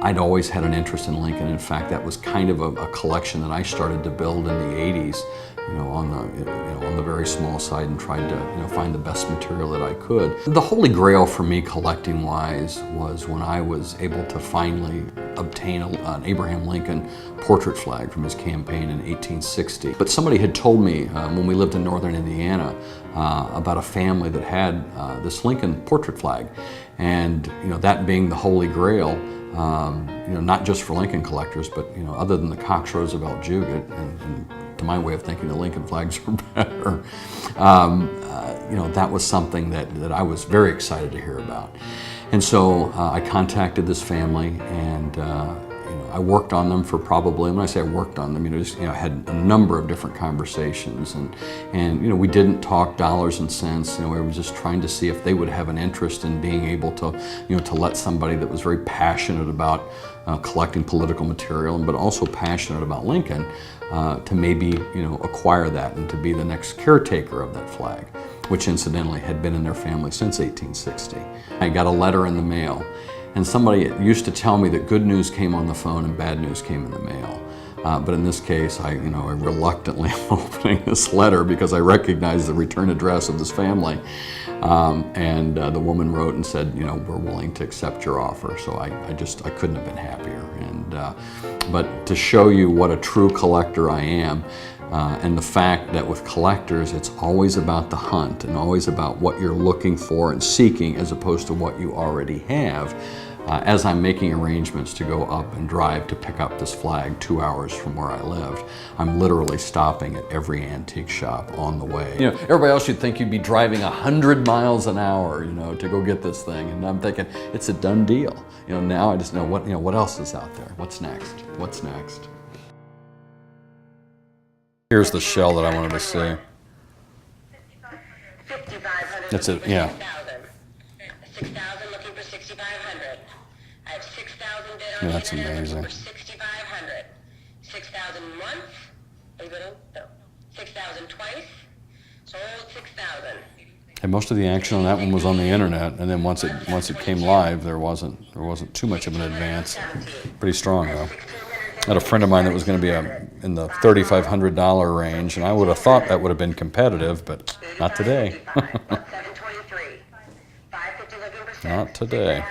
I'd always had an interest in Lincoln. In fact, that was kind of a collection that I started to build in the 80s, on the very small side, and tried to find the best material that I could. The holy grail for me collecting-wise was when I was able to finally obtain an Abraham Lincoln portrait flag from his campaign in 1860. But somebody had told me when we lived in northern Indiana about a family that had this Lincoln portrait flag, and that being the holy grail. Not just for Lincoln collectors, but other than the Cox Roosevelt Juget, and to my way of thinking, the Lincoln flags are better. That was something that I was very excited to hear about, and so I contacted this family, and I worked on them for probably, when I say I worked on them, I had a number of different conversations, and we didn't talk dollars and cents. We were just trying to see if they would have an interest in being able to, to let somebody that was very passionate about collecting political material, but also passionate about Lincoln, to maybe, acquire that and to be the next caretaker of that flag, which incidentally had been in their family since 1860. I got a letter in the mail. And somebody used to tell me that good news came on the phone and bad news came in the mail. But in this case, I reluctantly am opening this letter because I recognized the return address of this family. And the woman wrote and said, we're willing to accept your offer. So I couldn't have been happier. But to show you what a true collector I am, and the fact that with collectors, it's always about the hunt and always about what you're looking for and seeking as opposed to what you already have. As I'm making arrangements to go up and drive to pick up this flag 2 hours from where I lived, I'm literally stopping at every antique shop on the way. Everybody else you'd think you'd be driving 100 miles an hour, to go get this thing, and I'm thinking it's a done deal. Now I just know what else is out there. What's next? What's next? Here's the shell that I wanted to see. That's it, yeah. 6,000 looking for 6,500. I have 6,000 bid on That's amazing. for 6,500. 6,000 once. Are you good? No. 6,000 twice. Sold 6,000. And most of the action on that one was on the internet, and then once it came live, there wasn't too much of an advance. Pretty strong though. I had a friend of mine that was going to be in the $3,500 range, and I would have thought that would have been competitive, but not today. Not today.